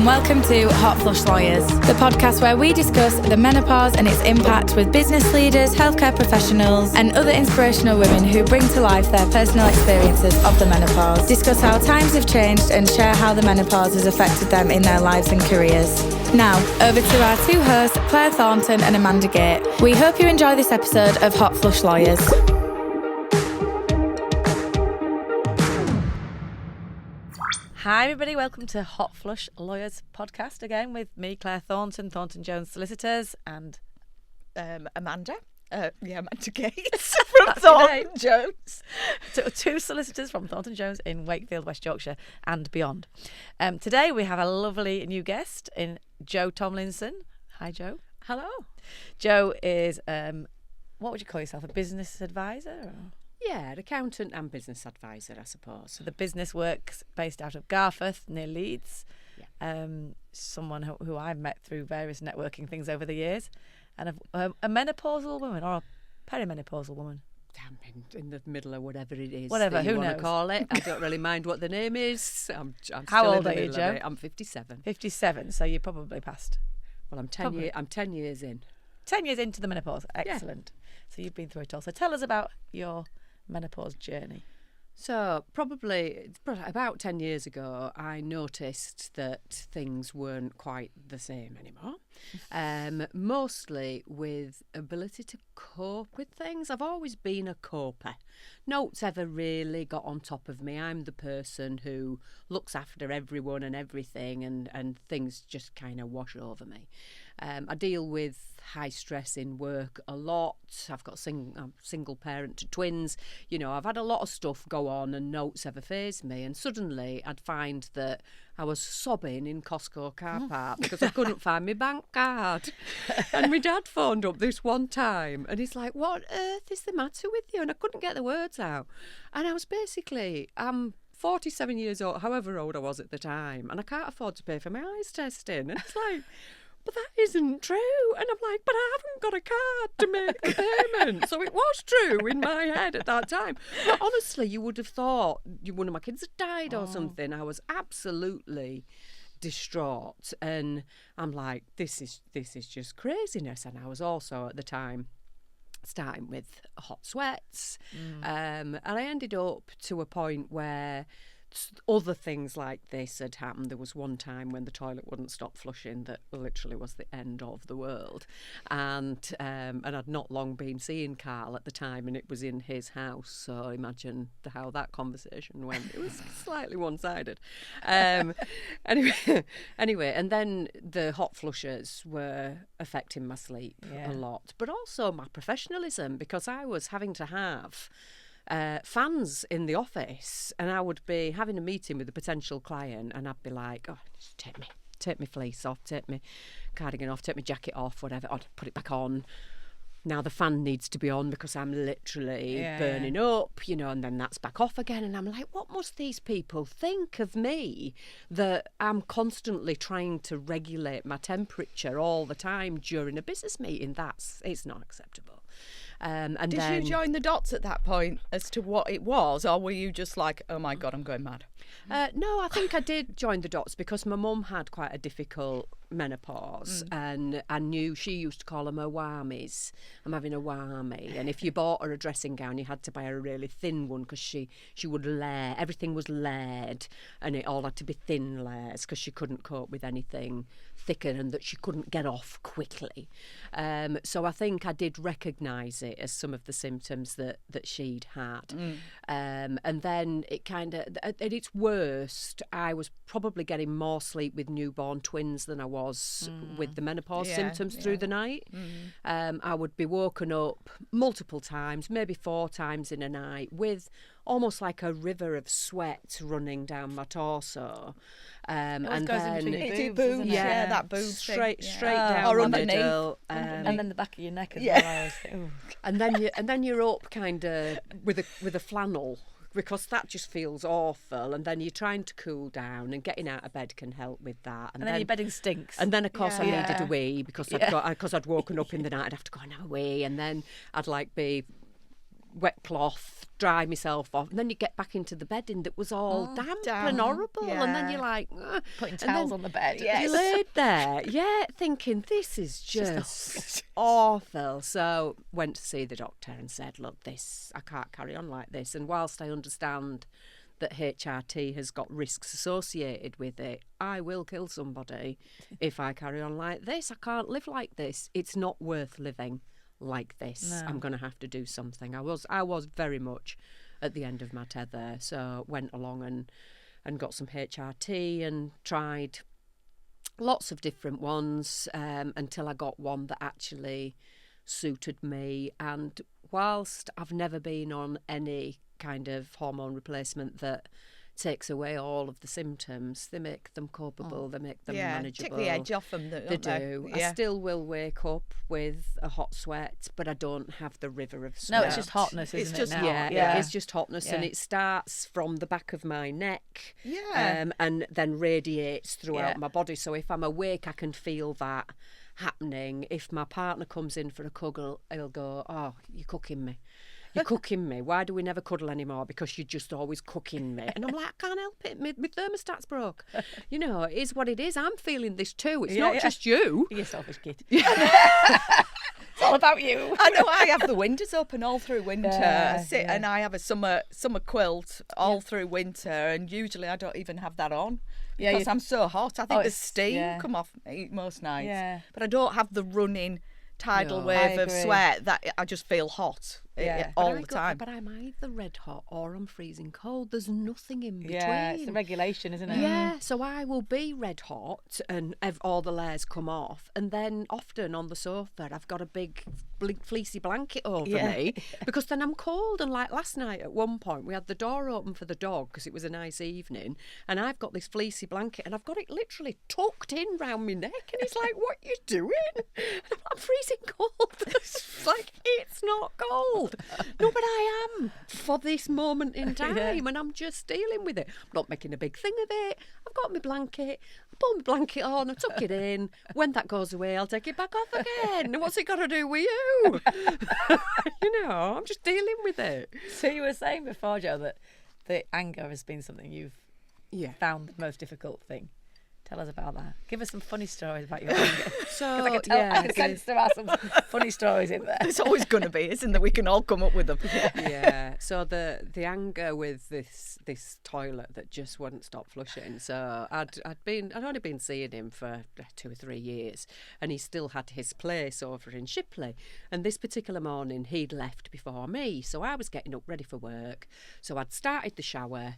and welcome to Hot Flush Lawyers, the podcast where we discuss the menopause and its impact with business leaders, healthcare professionals, and other inspirational women who bring to life their personal experiences of the menopause, discuss how times have changed, and share how the menopause has affected them in their lives and careers. Now, over to our two hosts, Clare Thornton and Amanda Gait. We hope you enjoy this episode of Hot Flush Lawyers. Hi everybody, welcome to Hot Flush Lawyers podcast again with me, Clare Thornton, Thornton Jones Solicitors, and Amanda Gait from Thornton Jones. Two solicitors from Thornton Jones in Wakefield, West Yorkshire and beyond. Today we have a lovely new guest in Jo Tomlinson. Hi Jo. Hello. Jo is, what would you call yourself, a business advisor? Or? Yeah, an accountant and business advisor, I suppose. So the business works based out of Garforth, near Leeds. Yeah. Someone who I've met through various networking things over the years. And a menopausal woman or a perimenopausal woman. I'm in the middle of whatever it is. Whatever, who want knows? To call it. I don't really mind what the name is. I'm How still old in the are you, middle Jo? of it. I'm 57. 57, so you're probably past. Well, I'm 10 years in. 10 years into the menopause. Excellent. Yeah. So you've been through it all. So tell us about your menopause journey. So probably about 10 years ago, I noticed that things weren't quite the same anymore. Mostly with ability to cope with things. I've always been a coper. Notes ever really got on top of me. I'm the person who looks after everyone and everything, and things just kind of wash over me. I deal with high stress in work a lot. I've got I'm single parent to twins. You know, I've had a lot of stuff go on and notes ever phased me. And suddenly I'd find that I was sobbing in Costco car park because I couldn't find my bank card. And my dad phoned up this one time and he's like, what on earth is the matter with you? And I couldn't get the words out. And I was I'm 47 years old, however old I was at the time, and I can't afford to pay for my eyes testing. And it's like, but that isn't true. And I'm like, but I haven't got a card to make the payment. So it was true in my head at that time. But honestly, you would have thought one of my kids had died or something. I was absolutely distraught. And I'm like, this is just craziness. And I was also at the time starting with hot sweats. And I ended up to a point where other things like this had happened. There was one time when the toilet wouldn't stop flushing that literally was the end of the world. And I'd not long been seeing Carl at the time, and it was in his house. So imagine how that conversation went. It was slightly one-sided. Anyway, and then the hot flushes were affecting my sleep a lot, but also my professionalism, because I was having to have fans in the office, and I would be having a meeting with a potential client, and I'd be like, oh, just take my fleece off, take my cardigan off, take my jacket off, whatever, I'd put it back on. Now the fan needs to be on because I'm literally burning up, you know, and then that's back off again. And I'm like, what must these people think of me, that I'm constantly trying to regulate my temperature all the time during a business meeting? It's not acceptable. And Did you join the dots at that point as to what it was, or were you just like, oh my God, I'm going mad? No, I think I did join the dots because my mum had quite a difficult menopause, and I knew she used to call them her whammies. I'm having a whammy. And if you bought her a dressing gown, you had to buy her a really thin one because she would layer. Everything was layered, and it all had to be thin layers because she couldn't cope with anything thicker, and that she couldn't get off quickly. So I think I did recognise it as some of the symptoms that she'd had. And then it kind of, at its worst, I was probably getting more sleep with newborn twins than I was with the menopause symptoms through the night. I would be woken up multiple times, maybe 4 times in a night, with almost like a river of sweat running down my torso. And goes in then between your boobs, boobs, doesn't it? that boob straight thing. down Or my underneath. middle. And then the back of your neck as well. I was thinking, And then you're up kind of with a flannel, because that just feels awful. And then you're trying to cool down, and getting out of bed can help with that. and then your bedding stinks. And then, of course, I Yeah. needed a wee because I'd woken up in the night. I'd have to go and have a wee, and then I'd be wet cloth, dry myself off, and then you get back into the bedding that was all damp and horrible, and then you're like, ugh. Putting towels on the bed. Yes. You laid there, thinking this is just awful. So went to see the doctor and said, look, I can't carry on like this. And whilst I understand that HRT has got risks associated with it, I will kill somebody if I carry on like this. I can't live like this. It's not worth living like this. No. I'm going to have to do something. I was very much at the end of my tether, so went along and got some HRT and tried lots of different ones until I got one that actually suited me. And whilst I've never been on any kind of hormone replacement that takes away all of the symptoms, they make them copable, they make them manageable. Take the edge off them. They do. Yeah. I still will wake up with a hot sweat, but I don't have the river of No, sweat. it's just hotness, isn't It's just it? Now? hot, It's just hotness, and it starts from the back of my neck, Yeah. and then radiates throughout Yeah. my body. So if I'm awake, I can feel that happening. If my partner comes in for a cuddle, he'll go, "Oh, you're cooking me. You're cooking me. Why do we never cuddle anymore? Because you're just always cooking me." And I'm like, I can't help it. My thermostat's broke. You know, it is what it is. I'm feeling this too. It's not just you. You're selfish kid. It's all about you. I know. I have the windows open all through winter. Yeah, I sit and I have a summer quilt all through winter, and usually I don't even have that on because I'm so hot. I think the it's- steam come off me most nights. Yeah. But I don't have the running tidal No, wave I of agree. sweat that I just feel hot all the time. But I'm either red hot or I'm freezing cold. There's nothing in between. Yeah, it's the regulation, isn't it? Yeah, so I will be red hot and have all the layers come off, and then often on the sofa I've got a big fleecy blanket over me because then I'm cold. And like last night at one point we had the door open for the dog because it was a nice evening, and I've got this fleecy blanket and I've got it literally tucked in round my neck, and he's like, "What are you doing?" I'm freezing cold. It's like, it's not cold. No, but I am for this moment in time, and I'm just dealing with it. I'm not making a big thing of it. I've got my blanket. I put my blanket on. I tuck it in. When that goes away, I'll take it back off again. What's it got to do with you? You know, I'm just dealing with it. So you were saying before, Jo, that the anger has been something you've found the most difficult thing. Tell us about that. Give us some funny stories about your anger. So, I can sense there are some funny stories in there. It's always going to be, isn't there? We can all come up with them. Yeah. So the anger with this toilet that just wouldn't stop flushing. So I'd only been seeing him for 2 or 3 years, and he still had his place over in Shipley. And this particular morning he'd left before me, so I was getting up ready for work. So I'd started the shower,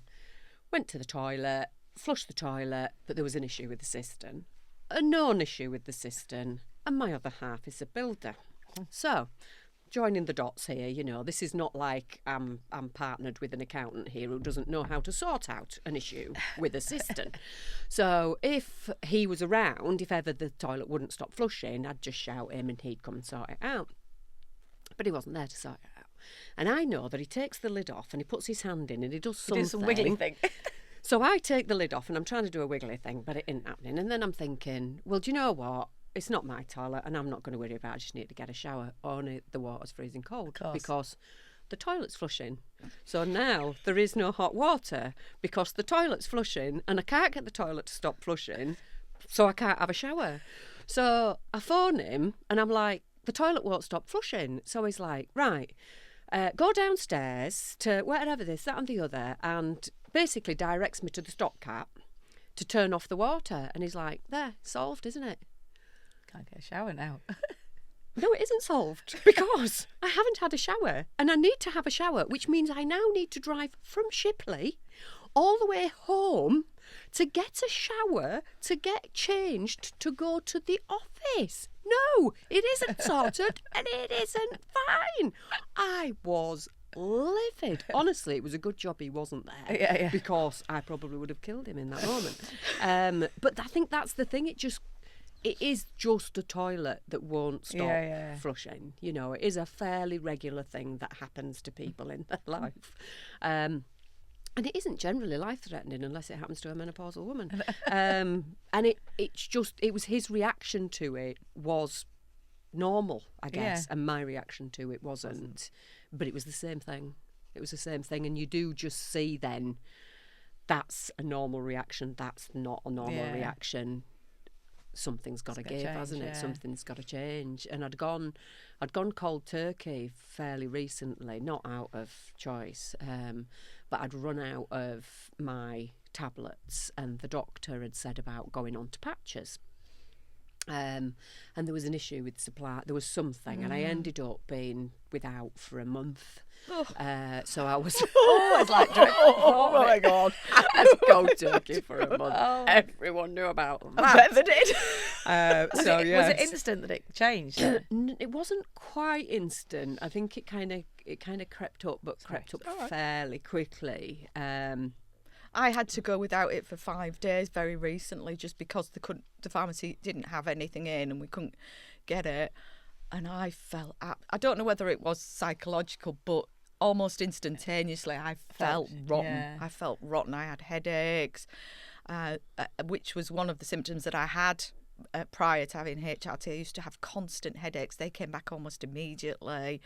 went to the toilet, flushed the toilet, but there was an issue with the cistern, a known issue with the cistern, and my other half is a builder. So, joining the dots here, you know, this is not like I'm partnered with an accountant here who doesn't know how to sort out an issue with a cistern. So, if he was around, if ever the toilet wouldn't stop flushing, I'd just shout him and he'd come and sort it out. But he wasn't there to sort it out. And I know that he takes the lid off and he puts his hand in and he does something. Do some wiggly thing. So I take the lid off and I'm trying to do a wiggly thing, but it isn't happening. And then I'm thinking, well, do you know what? It's not my toilet and I'm not going to worry about it. I just need to get a shower. Only the water's freezing cold because the toilet's flushing. So now there is no hot water because the toilet's flushing and I can't get the toilet to stop flushing, so I can't have a shower. So I phone him and I'm like, the toilet won't stop flushing. So he's like, right, go downstairs to whatever this, that and the other, and basically directs me to the stop cap to turn off the water. And he's like, there, solved, isn't it? Can't get a shower now. No, it isn't solved because I haven't had a shower and I need to have a shower, which means I now need to drive from Shipley all the way home to get a shower, to get changed, to go to the office. No, it isn't sorted and it isn't fine. I was livid. Honestly, it was a good job he wasn't there because I probably would have killed him in that moment. But I think that's the thing. It is just a toilet that won't stop flushing. You know, it is a fairly regular thing that happens to people in their life. And it isn't generally life-threatening unless it happens to a menopausal woman. And it was his reaction to it was normal, I guess, and my reaction to it wasn't. But it was the same thing. It was the same thing. And you do just see then that's a normal reaction. That's not a normal reaction. Something's got to give, hasn't it? Something's got to change. And I'd gone cold turkey fairly recently, not out of choice, but I'd run out of my tablets, and the doctor had said about going on to patches. And there was an issue with supply. There was something, and I ended up being without for a month. So I was always like, oh my God. I had cold turkey for a month. Everyone knew about that. I bet they did. Was it instant that it changed? It wasn't quite instant. I think it kind of crept up, but crept up fairly quickly. I had to go without it for 5 days very recently, just because the pharmacy didn't have anything in and we couldn't get it. And I felt, I don't know whether it was psychological, but almost instantaneously I felt rotten. Yeah. I felt rotten. I had headaches, which was one of the symptoms that I had prior to having HRT. I used to have constant headaches. They came back almost immediately.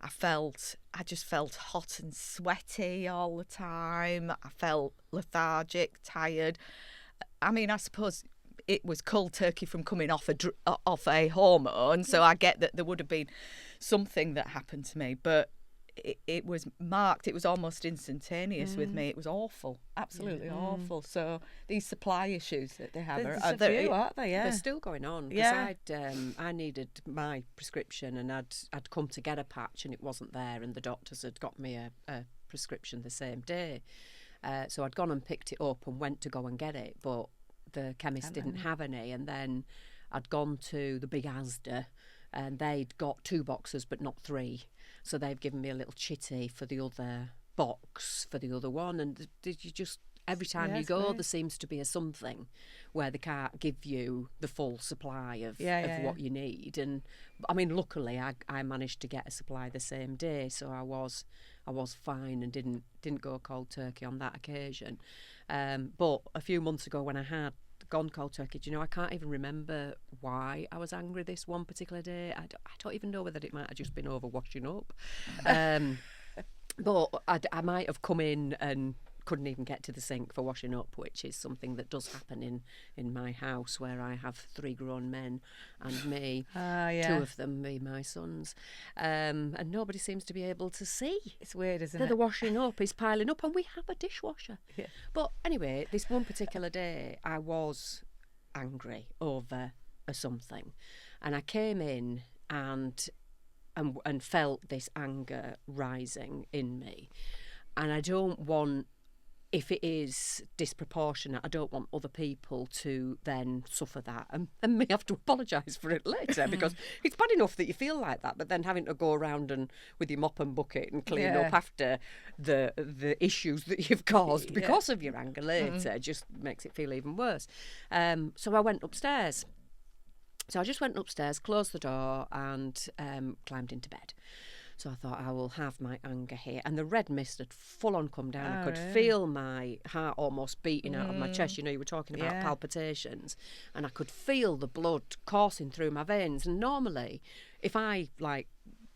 I just felt hot and sweaty all the time. I felt lethargic, tired. I mean, I suppose it was cold turkey from coming off a hormone, so I get that there would have been something that happened to me, but it was marked. It was almost instantaneous with me. It was awful, absolutely awful. So these supply issues that they have aren't they? Yeah, they're still going on. Because I needed my prescription, and I'd come to get a patch, and it wasn't there, and the doctors had got me a prescription the same day. So I'd gone and picked it up and went to go and get it, but the chemist didn't have any. And then I'd gone to the big Asda, and they'd got 2 boxes but not 3. So they've given me a little chitty for the other box for the other one. And did you just, every time you go, there seems to be a something where they can't give you the full supply of what you need. And I mean, luckily I managed to get a supply the same day, so I was fine and didn't go cold turkey on that occasion. But a few months ago, when I had gone cold turkey, do you know, I can't even remember why I was angry this one particular day. I don't even know whether it might have just been over washing up. But I might have come in and couldn't even get to the sink for washing up, which is something that does happen in my house, where I have 3 grown men and me, 2 of them be my sons, and nobody seems to be able to see. It's weird, isn't that it? the washing up is piling up, and we have a dishwasher. Yeah. But anyway, this one particular day I was angry over something, and I came in and felt this anger rising in me, and I don't want, if it is disproportionate, I don't want other people to then suffer that and me have to apologise for it later, because it's bad enough that you feel like that, but then having to go around and with your mop and bucket and clean up after the issues that you've caused because of your anger later just makes it feel even worse. So I went upstairs. So I just went upstairs, closed the door, and climbed into bed. So I thought, I will have my anger here. And the red mist had full on come down. I could feel my heart almost beating out of my chest. You know, you were talking about palpitations. And I could feel the blood coursing through my veins. And normally, if I,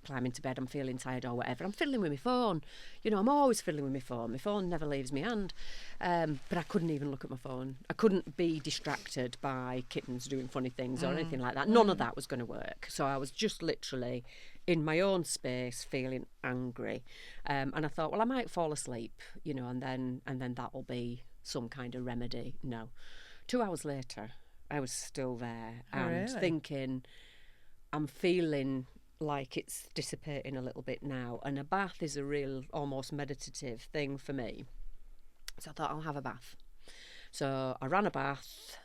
climb into bed, I'm feeling tired or whatever, I'm fiddling with my phone. You know, I'm always fiddling with my phone. My phone never leaves my hand. But I couldn't even look at my phone. I couldn't be distracted by kittens doing funny things or anything like that. None of that was going to work. So I was just literally in my own space, feeling angry, and I thought, well, I might fall asleep, you know, and then that'll be some kind of remedy. No, 2 hours later, I was still there thinking, I'm feeling like it's dissipating a little bit now, and a bath is a real, almost meditative thing for me. So I thought, I'll have a bath. So I ran a bath.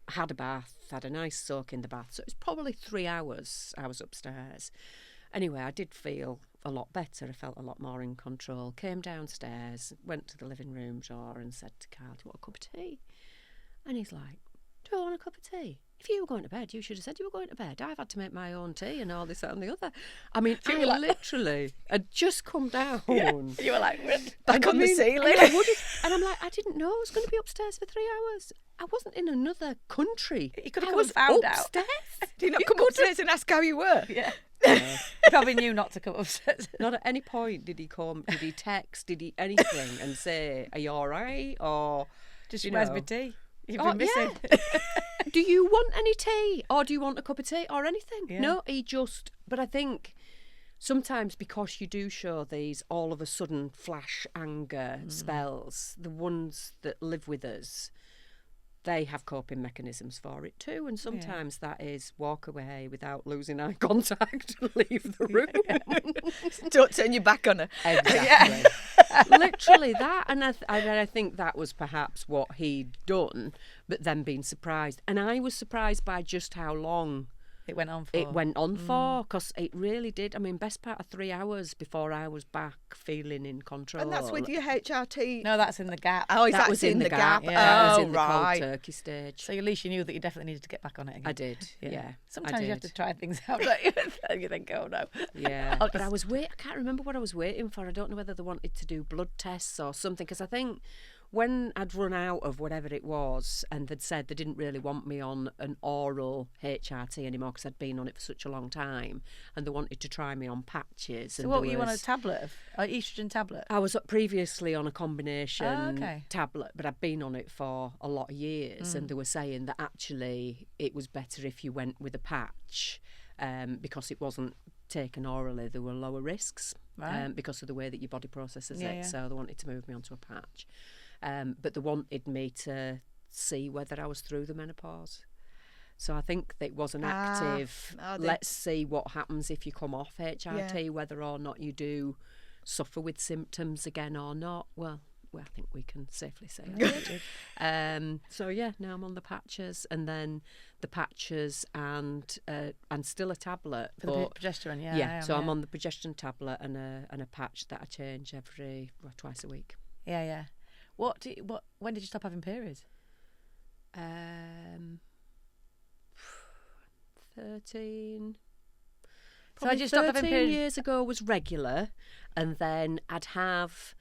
Had a bath, had a nice soak in the bath. So it was probably 3 hours I was upstairs. Anyway, I did feel a lot better. I felt a lot more in control. Came downstairs, went to the living room door and said to Carl, do you want a cup of tea? And he's like, do I want a cup of tea? If you were going to bed, you should have said you were going to bed. I've had to make my own tea and all this, that and the other. I mean, I literally had just come down. Yeah. You were like, back on the ceiling. And I'm like, I didn't know I was going to be upstairs for 3 hours. I wasn't in another country. You could have come and found upstairs. Do you not come upstairs and ask how you were? Yeah. He probably knew not to come upstairs. Not at any point did he come, did he text, did he anything and say, are you all right? Or Just where's my tea? You've been yeah. missing. Do you want any tea? Or do you want a cup of tea or anything? Yeah. No, but I think sometimes because you do show these all of a sudden flash anger spells, the ones that live with us, they have coping mechanisms for it too. And sometimes that is walk away without losing eye contact and leave the room. Don't turn your back on her. Exactly. Literally that. And I think that was perhaps what he'd done, but then being surprised. And I was surprised by just how long It went on for. Because it really did. I mean, best part of 3 hours before I was back feeling in control. And that's with your HRT. No, that's in the gap. Oh, that was in the gap. Yeah. That was Oh, in the right. cold turkey stage. So at least you knew that you definitely needed to get back on it again. I did. Yeah. Sometimes I you have did. to try things out, don't you? And you think, oh no. Yeah, I'll but I just- I can't remember what I was waiting for. I don't know whether they wanted to do blood tests or something, because I think when I'd run out of whatever it was and they'd said they didn't really want me on an oral HRT anymore because I'd been on it for such a long time, and they wanted to try me on patches. So and what there were you on a was- tablet of? An oestrogen tablet? I was previously on a combination Oh, okay. tablet, but I'd been on it for a lot of years, and they were saying that actually it was better if you went with a patch because it wasn't taken orally. There were lower risks Right. because of the way that your body processes Yeah, it. yeah. So they wanted to move me onto a patch. But they wanted me to see whether I was through the menopause. So I think that it was an active, let's see what happens if you come off HRT, whether or not you do suffer with symptoms again or not. Well, I think we can safely say I did. So yeah, now I'm on the patches, and then the patches and still a tablet. For the progesterone, yeah. I am, so I'm on the progesterone tablet and a patch that I change twice a week. Yeah, yeah. When did you stop having periods? 13. So I just stopped having 13 periods. years ago was regular, and then I'd have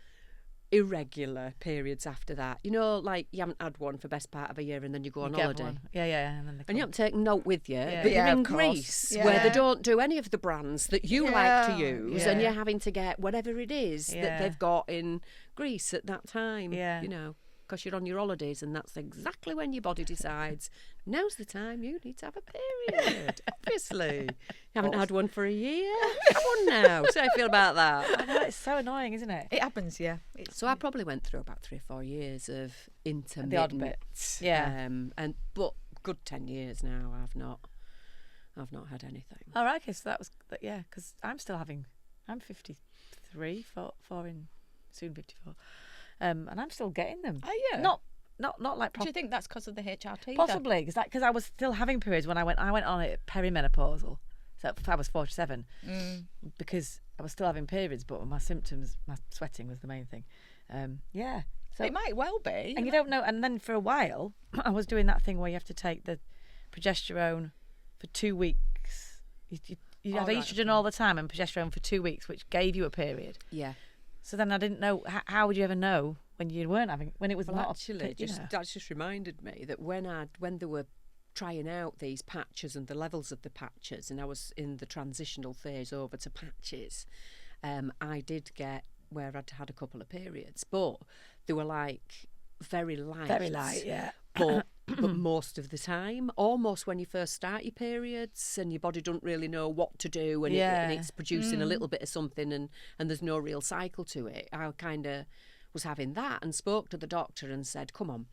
irregular periods after that. You know, like you haven't had one for best part of a year, and then you go on You get holiday. one. Yeah, yeah. And then they And you come. haven't taken note with you, Yeah. but Yeah, you're in of course. Greece where they Yeah. don't do any of the brands that you like to Yeah. use, Yeah. and you're having to get whatever it is that Yeah. they've got in Greece at that time. Yeah. You know, because you're on your holidays, and that's exactly when your body decides now's the time you need to have a period. Obviously, you haven't had one for a year. Come on now, see how you feel about that. I know, it's so annoying, isn't it? It happens, yeah. So I probably went through about 3 or 4 years of intermittent. The odd bit. Yeah. But good 10 years now. I've not had anything. All right, okay, so that was, yeah, because I'm 53, four in, soon 54. And I'm still getting them. Oh, yeah. Not like Do you think that's because of the HRT? possibly because I was still having periods when I went on it perimenopausal. So I was 47 because I was still having periods, but my symptoms, my sweating was the main thing. Yeah. So It might well be. and you don't know. And then for a while, I was doing that thing where you have to take the progesterone for 2 weeks. You had right, estrogen all the time and progesterone for 2 weeks, which gave you a period. Yeah. So then I didn't know how would you ever know when you weren't having when it was Well, not actually, that just reminded me that when they were trying out these patches and the levels of the patches, and I was in the transitional phase over to patches, I did get where I'd had a couple of periods, but they were like very light, yeah. but most of the time, almost when you first start your periods and your body doesn't really know what to do, and, Yeah. and it's producing a little bit of something, and there's no real cycle to it. I kind of was having that and spoke to the doctor and said, come on,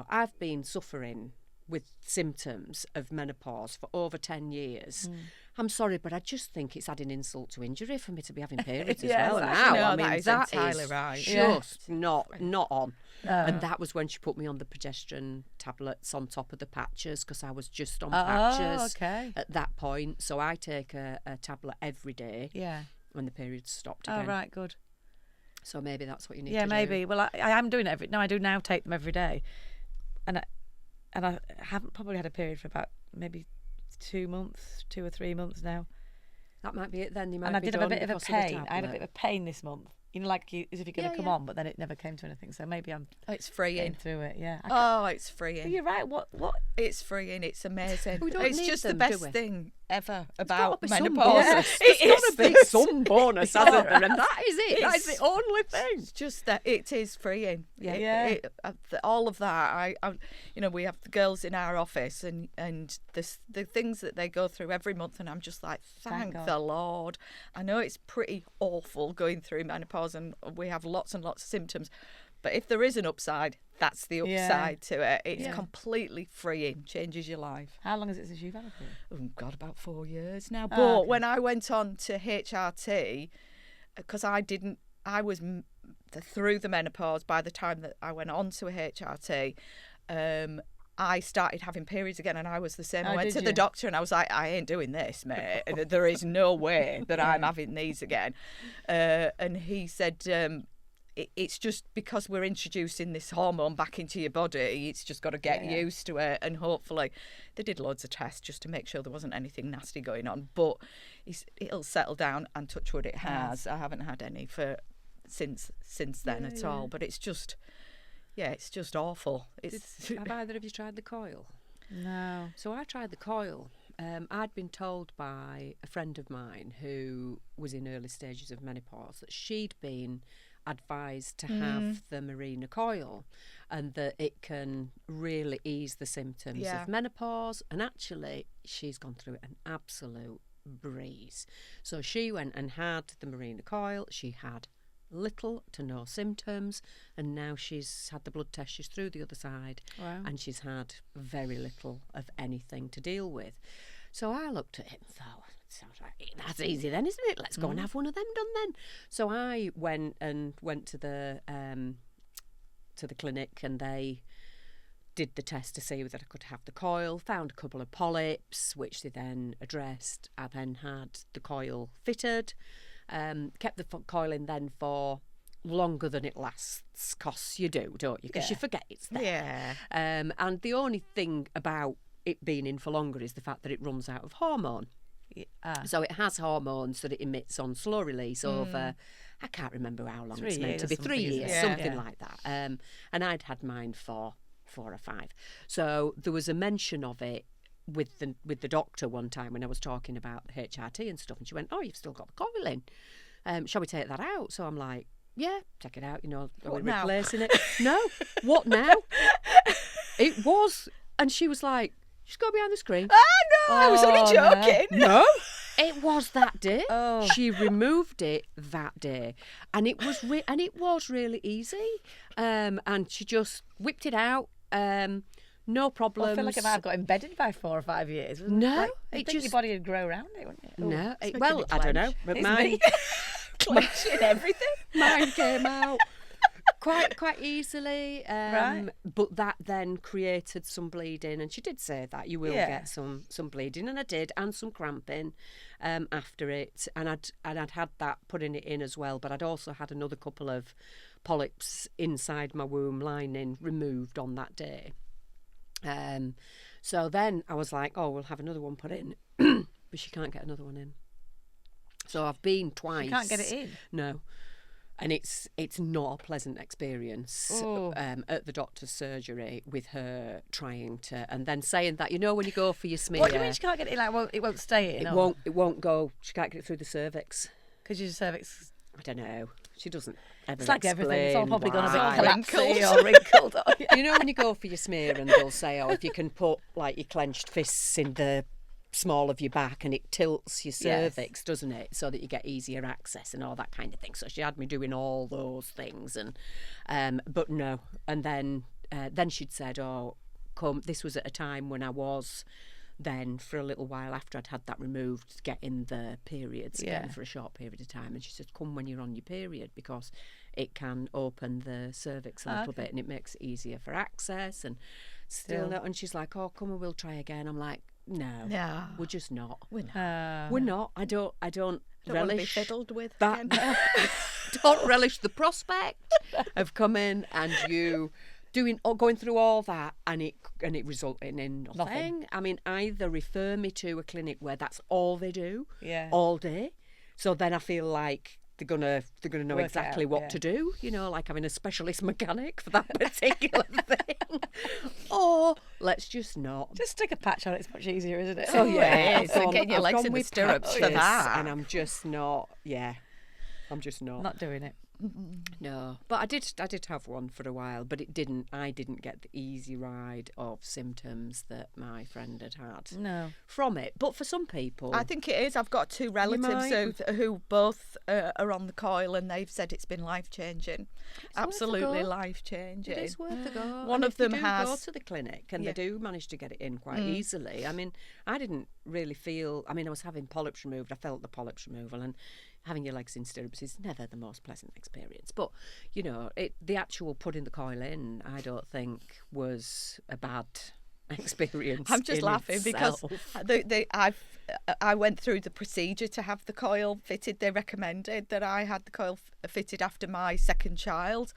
I've been suffering with symptoms of menopause for over 10 years. I'm sorry, but I just think it's adding insult to injury for me to be having periods as Yes, well actually, now. no, I mean, that is that entirely is right. just not on. And that was when she put me on the progesterone tablets on top of the patches, because I was just on patches okay. at that point. So I take a tablet every day Yeah. when the periods stopped Oh, again. right, good. So maybe that's what you need Yeah, to do. maybe. Well, I am doing it I do now take them every day. And I haven't probably had a period for about maybe 2 or 3 months now. That might be it then. You might And I be did have a done bit of a because the pain. I had a tablet. bit of pain this month. Like as if you're going to Yeah, come yeah. on, but then it never came to anything. So maybe I'm It's getting freeing. through it. Yeah. Oh, it's But freeing. you're right. What? It's freeing. It's amazing. We don't It's need just them, the do best we? thing. ever about Gotta be some menopause. bonus. It There's is. got to be some bonus, hasn't there? And that is it. That is the only thing. It's just that it is freeing. Yeah. All of that. We have the girls in our office, and the things that they go through every month, and I'm just like, thank God. the Lord. I know it's pretty awful going through menopause, and we have lots and lots of symptoms. But if there is an upside, that's the upside to it. It's completely freeing, changes your life. How long is it since you've had a period? Oh, God, about 4 years now. But okay. when I went on to HRT, because I was through the menopause by the time that I went on to a HRT, I started having periods again, and I was the same. I went to the doctor and I was like, I ain't doing this, mate. And there is no way that I'm having these again. And he said, it's just because we're introducing this hormone back into your body, it's just got to get used to it. And hopefully, they did loads of tests just to make sure there wasn't anything nasty going on. But it'll settle down, and touch wood, it has. I haven't had any since then at all. But it's just, it's just awful. Have either of you tried the coil? No. So I tried the coil. I'd been told by a friend of mine who was in early stages of menopause that she'd been advised to have the Mirena coil, and that it can really ease the symptoms of menopause. And actually, she's gone through an absolute breeze. So she went and had the Mirena coil. She had little to no symptoms, and now she's had the blood test. She's through the other side, and she's had very little of anything to deal with. So I looked at it and thought, sounds like that's easy then, isn't it? Let's go and have one of them done then. So I went to the clinic, and they did the test to see that I could have the coil. Found a couple of polyps, which they then addressed. I then had the coil fitted. Kept the coil in then for longer than it lasts, because you do, don't you? Because you forget it's there. Yeah. And the only thing about it being in for longer is the fact that it runs out of hormone. So it has hormones that it emits on slow release over, I can't remember how long it's meant to be, 3 years, something like that. And I'd had mine for 4 or 5. So there was a mention of it with the doctor one time when I was talking about HRT and stuff, and she went, "Oh, you've still got the coil in. Shall we take that out?" So I'm like, "Yeah, take it out. Are we replacing it?" No, what now? It was, and she was like, "Just go behind the screen." I was only joking. No, it was that day. She removed it that day, and it was really easy. And she just whipped it out. No problems. I feel like if I'd got embedded by 4 or 5 years. No, you'd think your body would grow around it, wouldn't it? No, I don't know. But mine, Clenching everything. mine came out quite easily. Right. But that then created some bleeding, and she did say that you will get some bleeding, and I did, and some cramping after it, and I'd had that putting it in as well, but I'd also had another couple of polyps inside my womb lining removed on that day. So then I was like, oh, we'll have another one put in, but she can't get another one in. So I've been twice. You can't get it in? No. And it's not a pleasant experience at the doctor's surgery with her trying to, and then saying that, when you go for your smear. What do you mean she can't get it in? Like, it won't stay in? It won't go. She can't get it through the cervix. Because your cervix... I don't know. She doesn't ever It's like everything. It's all probably gone a bit why. collapsy or wrinkled. When you go for your smear and they'll say, if you can put like your clenched fists in the small of your back, and it tilts your cervix, doesn't it, so that you get easier access and all that kind of thing. So she had me doing all those things, and but no. And then she'd said, this was at a time when I was then, for a little while after I'd had that removed, getting the periods again for a short period of time, and she said, come when you're on your period, because it can open the cervix a little bit, and it makes it easier for access. And still no. And she's like, come and we'll try again. I'm like, no, we're just not. We're not. I don't relish want to be fiddled with that. Don't relish the prospect of coming and you going through all that and it resulting in nothing. I mean, either refer me to a clinic where that's all they do all day, so then I feel like they're gonna know Work it exactly out, what yeah. to do, like having a specialist mechanic for that particular thing. Or let's just not. Just stick a patch on it. It's much easier, isn't it? Oh, yeah, it is. I've gone- Getting your I've legs gone in the with stirrups for patches, that. and I'm just not. Yeah, I'm just not. Not doing it. No, but I did have one for a while, but I didn't get the easy ride of symptoms that my friend had had No. from it. But for some people, I think it is. I've got two relatives who both are on the coil, and they've said it's been life-changing. Absolutely worth a go. life-changing. it is worth a go. One And of if you them do has- go to the clinic, and Yeah. they do manage to get it in quite easily. I mean, I didn't really feel. I mean, I was having polyps removed. I felt the polyps removal, and having your legs in stirrups is never the most pleasant experience. But the actual putting the coil in, I don't think was a bad experience. I'm just in laughing because itself. I went through the procedure to have the coil fitted. They recommended that I had the coil fitted after my second child.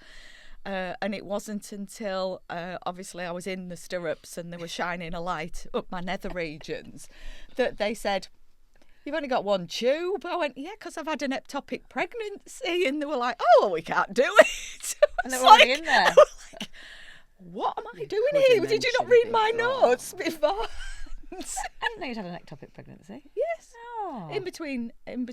And it wasn't until, obviously, I was in the stirrups and they were shining a light up my nether regions that they said, "You've only got one tube." I went, "Yeah, because I've had an ectopic pregnancy." And they were like, "Oh, well, we can't do it." And they were already in there. I was like, what am I doing could here? have Did you not mentioned read my before. notes before? I didn't know you'd had an ectopic pregnancy. Yes. Oh. In between Harry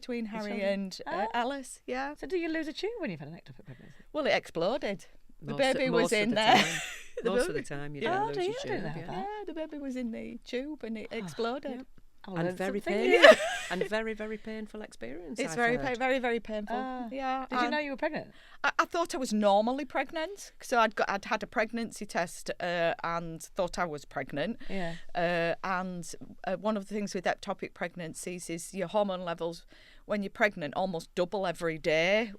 children? and Oh. Alice, yeah. So do you lose a tube when you've had an ectopic pregnancy? Well, it exploded. The Most- baby was most of in the there. time. The Most of baby- the time, you Oh, don't do lose you? your I didn't tube, know yeah. that. Yeah, the baby was in the tube and it exploded. Yep. I And learned very something painful. new. And very, very painful experience. It's I've very, heard. very, very painful. Ah. Yeah. Did you know you were pregnant? I thought I was normally pregnant, so I'd had a pregnancy test and thought I was pregnant. Yeah. And one of the things with ectopic pregnancies is your hormone levels when you're pregnant almost double every day,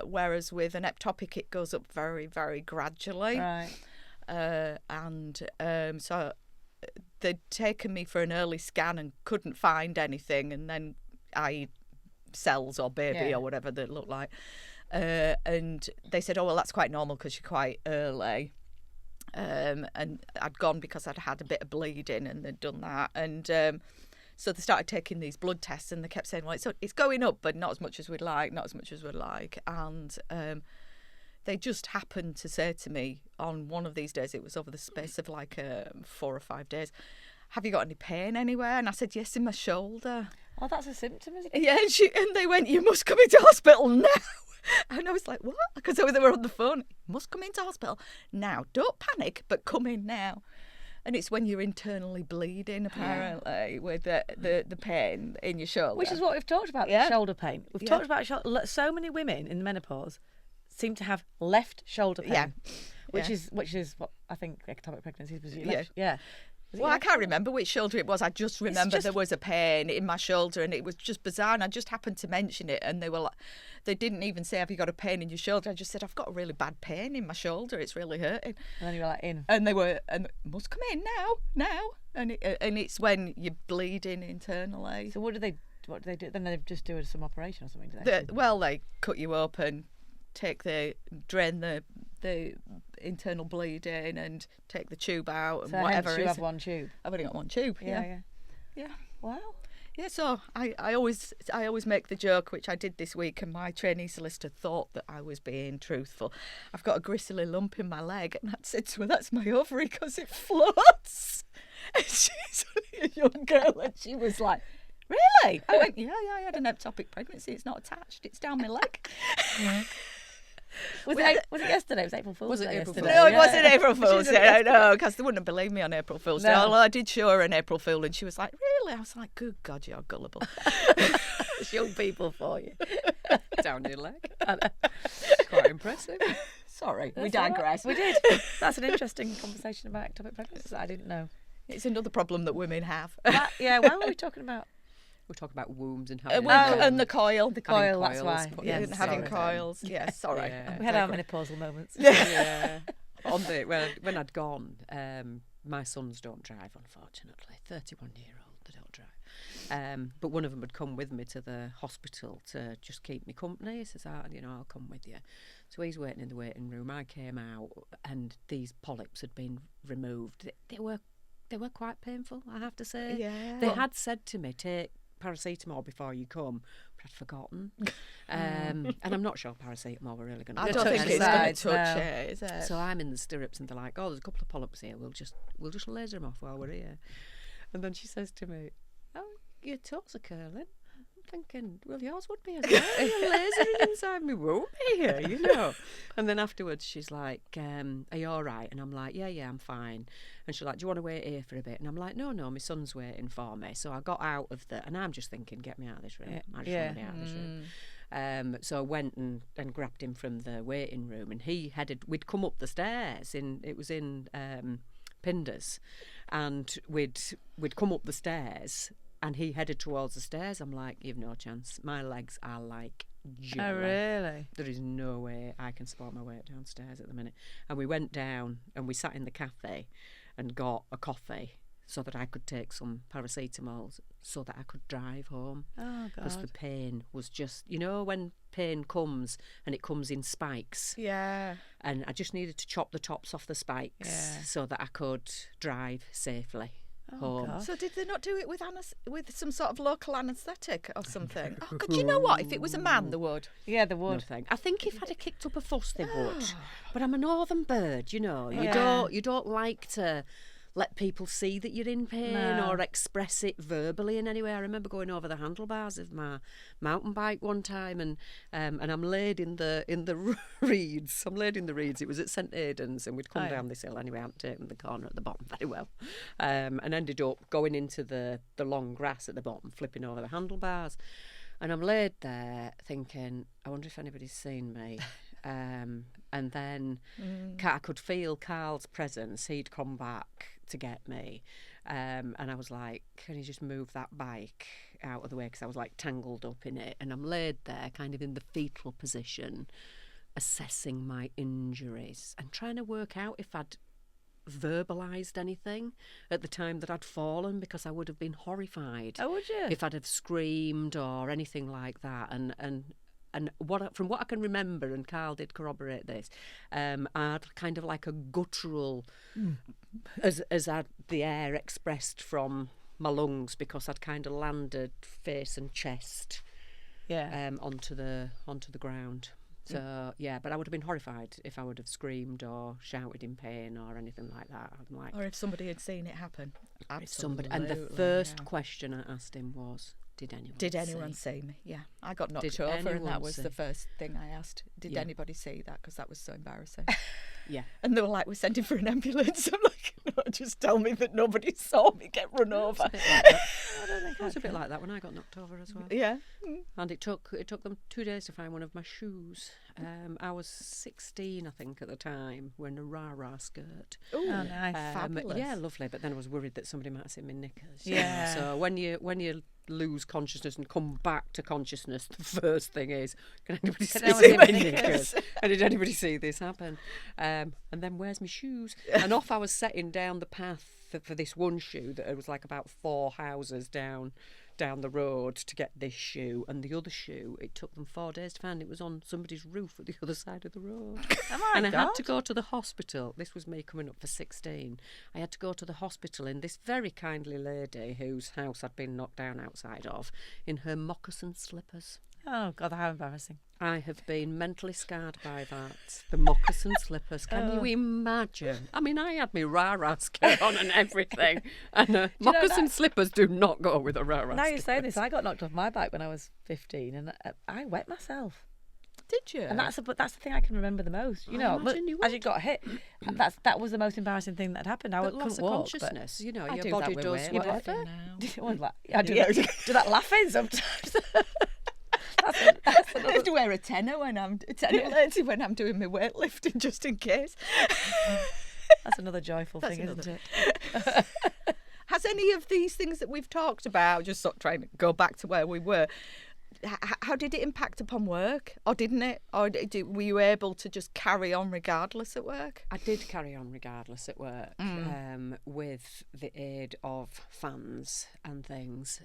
whereas with an ectopic it goes up very, very gradually. Right. So they'd taken me for an early scan and couldn't find anything, and then cells or baby Yeah. or whatever they look like. And they said, "Oh, well, that's quite normal because you're quite early." And I'd gone because I'd had a bit of bleeding and they'd done that. And so they started taking these blood tests and they kept saying, "Well, it's going up, but not as much as we'd like, not as much as we'd like." And they just happened to say to me on one of these days, it was over the space of like 4 or 5 days, "Have you got any pain anywhere?" And I said, "Yes, in my shoulder." Oh, that's a symptom, isn't it? Yeah, and they went, "You must come into hospital now." And I was like, "What?" Because they were on the phone. "You must come into hospital now. Don't panic, but come in now." And it's when you're internally bleeding, apparently, with the pain in your shoulder. Which is what we've talked about, Yeah. shoulder pain. We've Yeah. talked about so many women in menopause seem to have left shoulder pain. Yeah. Which Yeah. is what I think ectopic pregnancy was. Yeah. Left, yeah. Was it Well, I left can't shoulder? remember which shoulder it was. I just remember just- there was a pain in my shoulder, and it was just bizarre. And I just happened to mention it, and they were like, they didn't even say, "Have you got a pain in your shoulder?" I just said, "I've got a really bad pain in my shoulder. It's really hurting." And then you were like, in. And they were, and "Must come in now." And it's when you're bleeding internally. So what do they do? Then they just do some operation or something, do they? They cut you open, drain the internal bleeding, and take the tube out and So whatever hence it you is. have one tube. I've only got one tube. Yeah. Yeah. Wow. Yeah, so I always make the joke, which I did this week, and my trainee solicitor thought that I was being truthful. I've got a gristly lump in my leg, and I said to her, "That's my ovary because it floats." And she's only a young girl, and she was like, "Really?" I went, "Yeah, I had an ectopic pregnancy. It's not attached. It's down my leg." Was it yesterday? It was April Fool's Was it Day April yesterday. Fool's No, it Yeah. wasn't April Fool's She Day. was I at know, because they wouldn't believe me on April Fool's Day. No. Although I did show her an April Fool, and she was like, "Really?" I was like, "Good God, you're gullible." It's young people for you. Down your leg. Quite impressive. Sorry, we That's all right. digress. We did. That's an interesting conversation about ectopic pregnancies that I didn't know. It's another problem that women have. Yeah, why were we talking about? We'll talk about wombs and having And the coil. The coil, that's coils, why. put Yeah, in Having sorry. coils. Yes, sorry. Yeah. We had our menopausal moments. Yeah. When I'd gone, my sons don't drive, unfortunately. 31-year-old, they don't drive. But one of them had come with me to the hospital to just keep me company. He says, I'll come with you. So he's waiting in the waiting room. I came out, and these polyps had been removed. They were quite painful, I have to say. Yeah. They had said to me, take paracetamol before you come. But I'd forgotten. And I'm not sure paracetamol were really going to I touch don't think it. it's going sides, to touch no. it, is it? So I'm in the stirrups and they're like, oh, there's a couple of polyps here. We'll just laser them off while we're here. And then she says to me, oh, your toes are curling. I'm thinking, well, yours would be as well. You're lasering inside me won't be here, you know. And then afterwards she's like, are you all right? And I'm like, yeah, I'm fine. And she's like, do you want to wait here for a bit? And I'm like, no, my son's waiting for me. So I got out of and I'm just thinking, get me out of this room. I just want to be out of this room. So I went and grabbed him from the waiting room, and we'd come up the stairs it was in Pinders, and we'd come up the stairs, and he headed towards the stairs. I'm like, you've no chance. My legs are like jelly. Oh, really? There is no way I can support my weight downstairs at the minute. And we went down and we sat in the cafe and got a coffee so that I could take some paracetamol so that I could drive home. Oh, Because the God. pain was just, you know, when pain comes and it comes in spikes. Yeah. And I just needed to chop the tops off the spikes Yeah. so that I could drive safely home. God. So did they not do it with some sort of local anaesthetic or something? Oh, God, you know what? If it was a man, they would. Yeah, the No wood. thing. I think if I'd have kicked up a fuss, they would. But I'm a northern bird, you know. Yeah. You don't like to let people see that you're in pain No. or express it verbally in any way. I remember going over the handlebars of my mountain bike one time, and I'm laid in the reeds. I'm laid in the reeds. It was at St Aidan's, and we'd come down this hill anyway. I hadn't taken the corner at the bottom very well, and ended up going into the long grass at the bottom, flipping over the handlebars. And I'm laid there thinking, I wonder if anybody's seen me. And then I could feel Carl's presence. He'd come back to get me. And I was like, can you just move that bike out of the way? Because I was like tangled up in it. And I'm laid there kind of in the fetal position, assessing my injuries and trying to work out if I'd verbalised anything at the time that I'd fallen, because I would have been horrified Oh, would you? if I'd have screamed or anything like that. And from what I can remember, and Carl did corroborate this, I had kind of like a guttural, as the air expressed from my lungs, because I'd kind of landed face and chest onto the ground. So yeah, but I would have been horrified if I would have screamed or shouted in pain or anything like that. I'm like, Or if somebody had seen it happen. Absolutely. and the first question I asked him was, Did anyone see me? Yeah, I got knocked Did over, and anyone that was see? the first thing I asked. Did Yeah. anybody see that? Because that was so embarrassing. Yeah. And they were like, "We're sending for an ambulance." I'm like, "No, just tell me that nobody saw me get run over." It was a bit like that when I got knocked over as well. Yeah. And it took them 2 days to find one of my shoes. I was 16, I think, at the time, wearing a rah-rah skirt. Ooh, Oh, nice. fabulous. Yeah, lovely. But then I was worried that somebody might have seen my knickers. Yeah. So when you lose consciousness and come back to consciousness, the first thing is, can anybody see anyone see my my knickers? And did anybody see this happen? And then where's my shoes? And off I was setting down the path for this one shoe that it was like about 4 houses down the road to get this shoe, and the other shoe, it took them 4 days to find. It was on somebody's roof at the other side of the road. Oh my And I God. had to go to the hospital. This was me coming up for 16. I had to go to the hospital in this very kindly lady whose house I'd been knocked down outside of, in her moccasin slippers. Oh, God, how embarrassing. I have been mentally scarred by that. The moccasin slippers. Can you imagine? I mean, I had my rah-rah skirt on and everything. And moccasin slippers do not go with a rah-rah Now skirt. you're saying this, I got knocked off my bike when I was 15, and I wet myself. Did you? And that's the thing I can remember the most. You know, imagine you as you got hit, that was the most embarrassing thing that happened. I But couldn't loss of walk. consciousness, you know, I your do body that with does weightlifting whatever. now. I do that laughing sometimes. That's I have to wear a tenner when I'm doing my weightlifting, just in case. That's another joyful thing, isn't it? Has any of these things that we've talked about, just sort of trying to go back to where we were, how did it impact upon work, or didn't it? Or were you able to just carry on regardless at work? I did carry on regardless at work, with the aid of fans and things.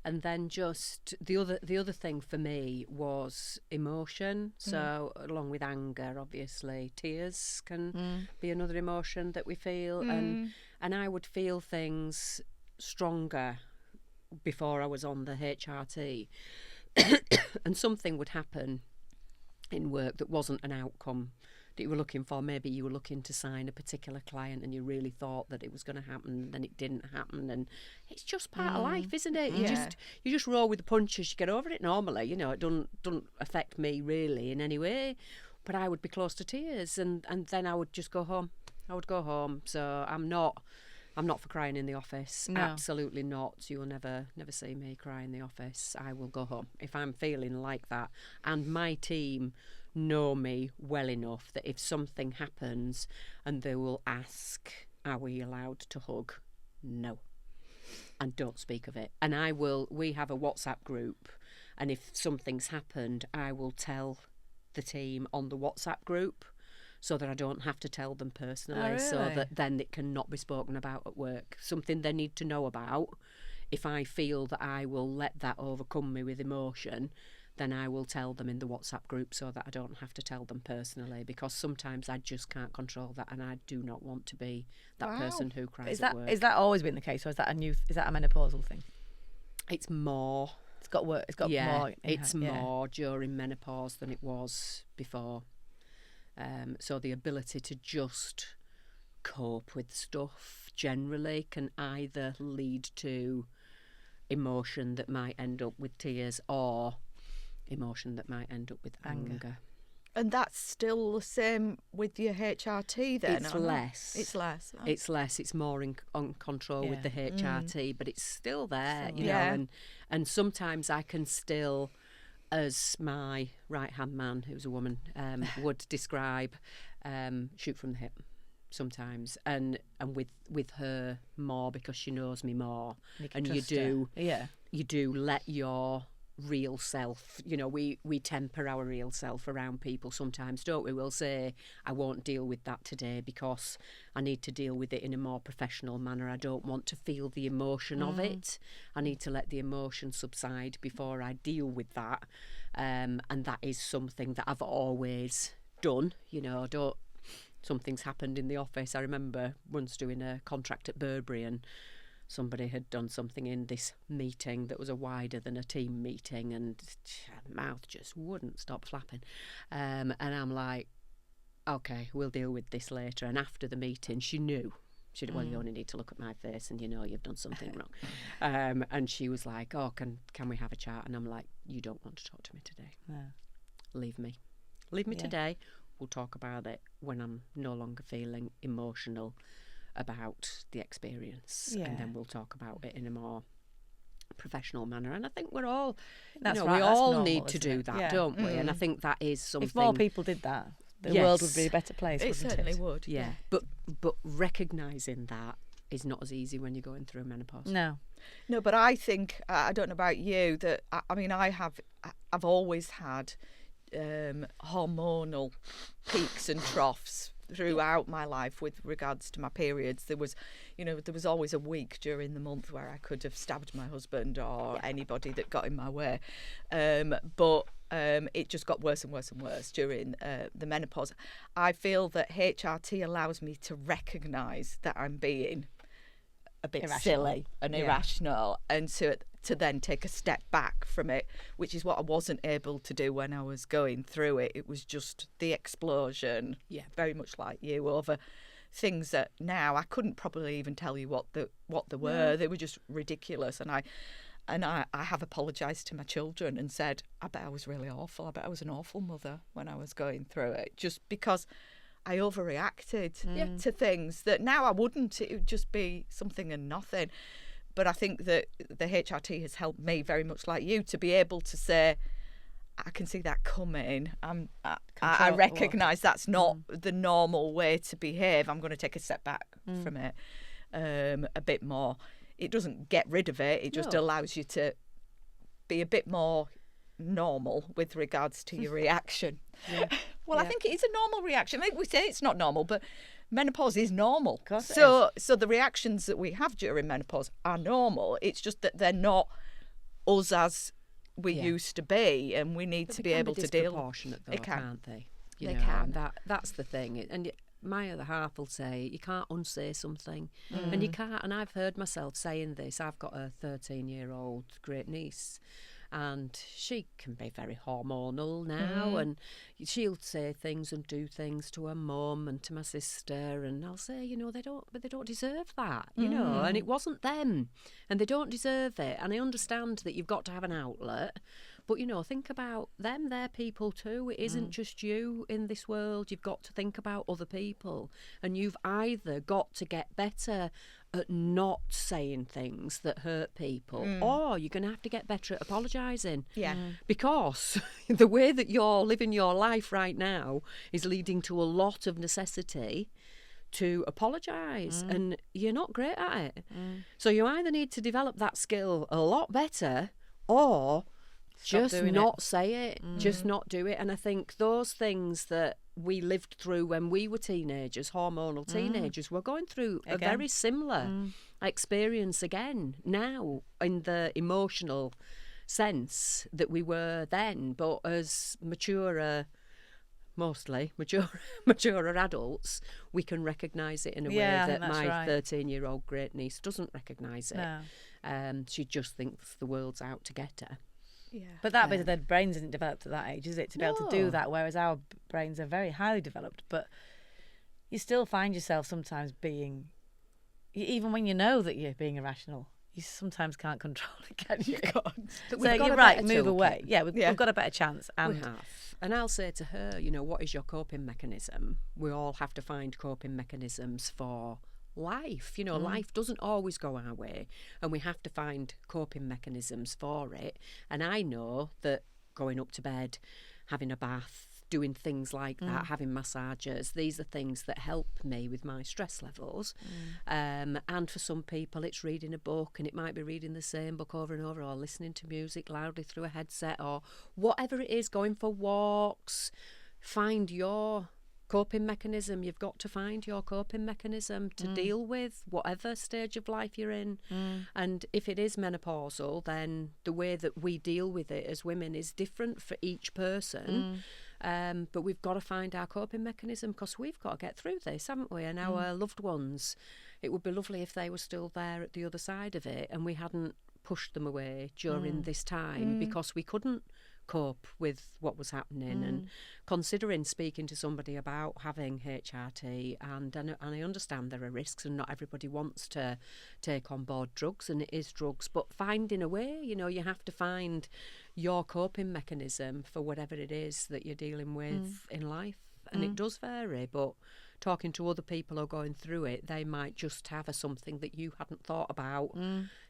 And then just the other thing for me was emotion. So along with anger, obviously, tears can be another emotion that we feel, and I would feel things stronger before I was on the HRT, and something would happen in work that wasn't an outcome that you were looking for. Maybe you were looking to sign a particular client and you really thought that it was going to happen, and then it didn't happen, and it's just part of life, isn't it? You just roll with the punches. You get over it normally. You know, it don't affect me really in any way, but I would be close to tears, and then I would just go home. So I'm not for crying in the office. No. Absolutely not. You will never see me cry in the office. I will go home if I'm feeling like that. And my team know me well enough that if something happens and they will ask, are we allowed to hug? No. And don't speak of it. And we have a WhatsApp group, and if something's happened, I will tell the team on the WhatsApp group, so that I don't have to tell them personally. Oh, really? So that then it cannot be spoken about at work. Something they need to know about. If I feel that I will let that overcome me with emotion, then I will tell them in the WhatsApp group, so that I don't have to tell them personally, because sometimes I just can't control that, and I do not want to be that person who cries at work. Is that always been the case, or is that a menopausal thing? It's more. It's got more. It's more during menopause than it was before. So the ability to just cope with stuff generally can either lead to emotion that might end up with tears, or emotion that might end up with anger. And that's still the same with your HRT then? It's less. It's less. It's less. It's more on control with the HRT, but it's still there, you know. And sometimes I can still, as my right-hand man, who's a woman, would describe, shoot from the hip sometimes, and with her more, because she knows me more, and you do let your real self, you know, we temper our real self around people sometimes, don't we? We'll say, I won't deal with that today because I need to deal with it in a more professional manner. I don't want to feel the emotion of it. I need to let the emotion subside before I deal with that. And that is something that I've always done, you know. Something's happened in the office. I remember once doing a contract at Burberry, and somebody had done something in this meeting that was a wider than a team meeting, and mouth just wouldn't stop flapping. And I'm like, okay, we'll deal with this later. And after the meeting, she knew. She said, well, you only need to look at my face and you know you've done something wrong. And she was like, oh, can we have a chat? And I'm like, you don't want to talk to me today. No. Leave me today. We'll talk about it when I'm no longer feeling emotional about the experience, and then we'll talk about it in a more professional manner. And I think we're all, we all normal, need to do that, don't we? And I think that is something. If more people did that, the world would be a better place. It certainly would. Yeah, but recognising that is not as easy when you're going through menopause. No, but I think I don't know about you, that I mean I've always had hormonal peaks and troughs throughout my life with regards to my periods. There was always a week during the month where I could have stabbed my husband or anybody that got in my way, but it just got worse and worse and worse during the menopause. I feel that HRT allows me to recognise that I'm being a bit silly and irrational, and to then take a step back from it, which is what I wasn't able to do when I was going through it. It was just the explosion, very much like you, over things that now I couldn't probably even tell you what they were. They were just ridiculous, and I have apologised to my children and said, I bet I was really awful. I bet I was an awful mother when I was going through it, just because I overreacted to things that now I wouldn't. It would just be something and nothing. But I think that the HRT has helped me, very much like you, to be able to say, I can see that coming. I recognise that's not the normal way to behave. I'm going to take a step back from it a bit more. It doesn't get rid of it. It just allows you to be a bit more normal with regards to your reaction. I think it is a normal reaction. Like we say it's not normal, but menopause is normal. So the reactions that we have during menopause are normal. It's just that they're not us as we used to be, and we need to be able to deal. Disproportionate, though, can't they? They can. That's the thing. And my other half will say, you can't unsay something. And you can't, and I've heard myself saying this. I've got a 13-year-old great niece, and she can be very hormonal now, and she'll say things and do things to her mum and to my sister, and I'll say, you know, they don't deserve that, you know, and it wasn't them, and they don't deserve it. And I understand that you've got to have an outlet, but, you know, think about them. They're people too. It isn't just you in this world. You've got to think about other people, and you've either got to get better at not saying things that hurt people, or you're going to have to get better at apologising. Yeah. Because the way that you're living your life right now is leading to a lot of necessity to apologise, and you're not great at it. So you either need to develop that skill a lot better, or just not say it, just not do it. And I think those things that we lived through when we were teenagers, hormonal teenagers, we're going through a very similar experience again now, in the emotional sense that we were then, but as maturer adults, we can recognise it in a way that my 13-year-old great niece doesn't recognise it. No. She just thinks the world's out to get her. Yeah. But that bit of their brains isn't developed at that age, is it? To be able to do No. that, whereas our brains are very highly developed. But you still find yourself sometimes being, even when you know that you're being irrational, you sometimes can't control it, can you? But So we've got you're a right, better move toolkit. away. Yeah, we've got a better chance. We And have. And I'll say to her, you know, what is your coping mechanism? We all have to find coping mechanisms for life. You know, life doesn't always go our way, and we have to find coping mechanisms for it. And I know that going up to bed, having a bath, doing things like that, having massages, these are things that help me with my stress levels. And for some people it's reading a book, and it might be reading the same book over and over, or listening to music loudly through a headset, or whatever it is, going for walks. Find your coping mechanism. You've got to find your coping mechanism to deal with whatever stage of life you're in. And if it is menopausal, then the way that we deal with it as women is different for each person. But we've got to find our coping mechanism, because we've got to get through this, haven't we? And our loved ones, it would be lovely if they were still there at the other side of it, and we hadn't pushed them away during this time because we couldn't cope with what was happening. And considering speaking to somebody about having HRT, and I understand there are risks, and not everybody wants to take on board drugs, and it is drugs, but finding a way, you know, you have to find your coping mechanism for whatever it is that you're dealing with in life. And it does vary, but talking to other people who are going through it, they might just have something that you hadn't thought about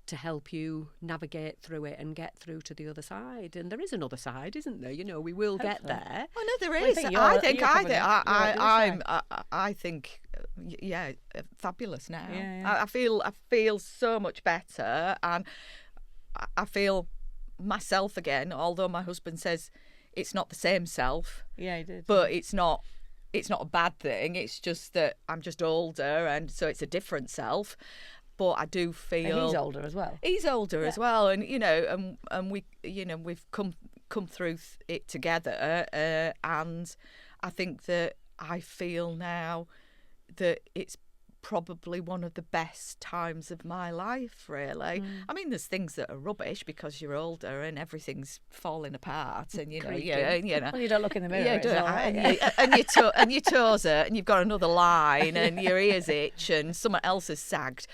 to help you navigate through it and get through to the other side. And there is another side, isn't there? You know, we will get there. Oh no, there Well, is. I think fabulous now. Yeah. I feel so much better, and I feel myself again. Although my husband says it's not the same self. Yeah, he did. But it's not a bad thing. It's just that I'm just older, and so it's a different self. But I do feel And he's older as well. He's older as well, and you know, and we, you know, we've come through it together, and I think that I feel now that it's probably one of the best times of my life, really. I mean, there's things that are rubbish because you're older and everything's falling apart, and you know, Well, you don't look in the mirror. yeah, it's all right. and your toes hurt, and you've got another line, and your ears itch, and someone else has sagged.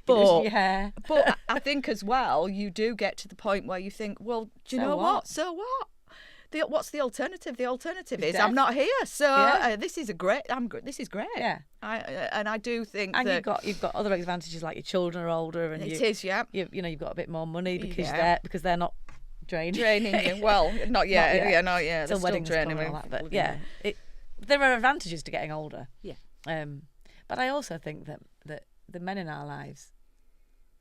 But Your hair. but I think as well, you do get to the point where you think, well, do you So know what? what? So what? What's the alternative? The alternative is death. I'm not here. So Yeah. this is This is great. Yeah. I do think And that you've got other advantages, like your children are older, and it is. Yeah. you know, you've got a bit more money because Yeah. they're not draining. Draining you. Well, not yet. Not yet. Yeah, not yet. Till They're still weddings come draining and me. all that, but yeah, there are advantages to getting older. Yeah. But I also think that the men in our lives,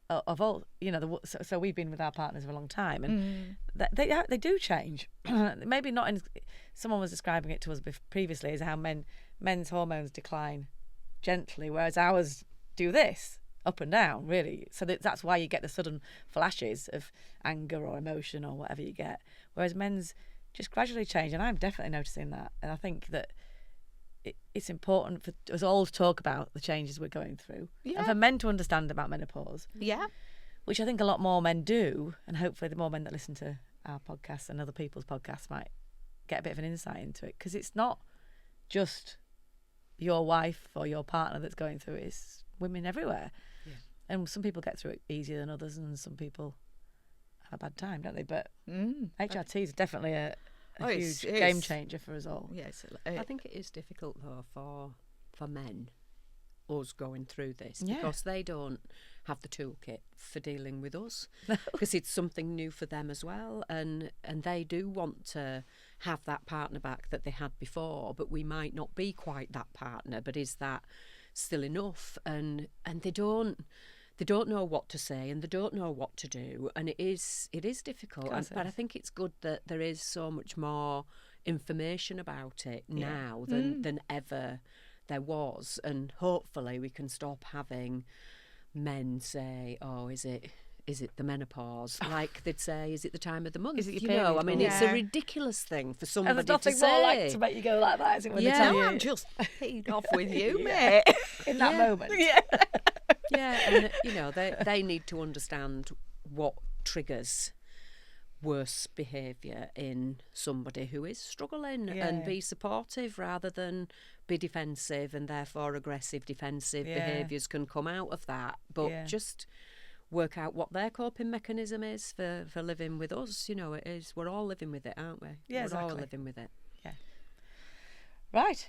of all, you know, so we've been with our partners for a long time, and they do change. Maybe not in. Someone was describing it to us previously as how men's hormones decline gently, whereas ours do this up and down, really. So that's why you get the sudden flashes of anger or emotion or whatever you get, whereas men's just gradually change, and I'm definitely noticing that. And I think that it's important for us all to talk about the changes we're going through, and for men to understand about menopause. Yeah. Which I think a lot more men do, and hopefully the more men that listen to our podcast and other people's podcasts might get a bit of an insight into it, because it's not just your wife or your partner that's going through it, it's women everywhere. And some people get through it easier than others, and some people have a bad time, don't they? But HRT is definitely a huge game changer for us all. Yes, I think it is difficult though for men, us going through this, because they don't have the toolkit for dealing with us, because it's something new for them as well, and they do want to have that partner back that they had before, but we might not be quite that partner. But is that still enough? And they don't know what to say, and they don't know what to do, and it is difficult. But I think it's good that there is so much more information about it now than ever there was, and hopefully we can stop having men say, "Oh, is it the menopause?" Like they'd say, "Is it the time of the month?" Is it your period? I mean, it's a ridiculous thing for somebody and there's nothing to say. more like to make you go like that, is it? When they tell you, I'm just paid off with you, mate. in that moment. And they need to understand what triggers worse behaviour in somebody who is struggling, and be supportive rather than be defensive, and therefore aggressive defensive behaviours can come out of that. But just work out what their coping mechanism is for living with us. It is, we're all living with it, aren't we? We're all living with it. Right.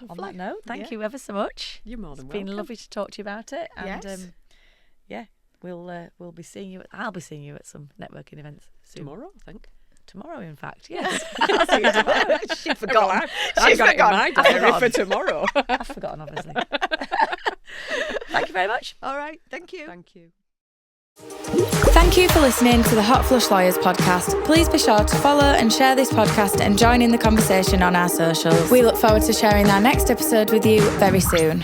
On that note, thank you ever so much. You're more than welcome. welcome. It's been lovely to talk to you about it. And we'll be seeing you. I'll be seeing you at some networking events soon. Tomorrow, I think. Tomorrow, in fact, yes. I'll see you tomorrow. She's forgotten. I've got it in my diary for tomorrow. I've forgotten, obviously. Thank you very much. All right. Thank you. Thank you. Thank you for listening to the Hot Flush Lawyers podcast. Please be sure to follow and share this podcast and join in the conversation on our socials. We look forward to sharing our next episode with you very soon.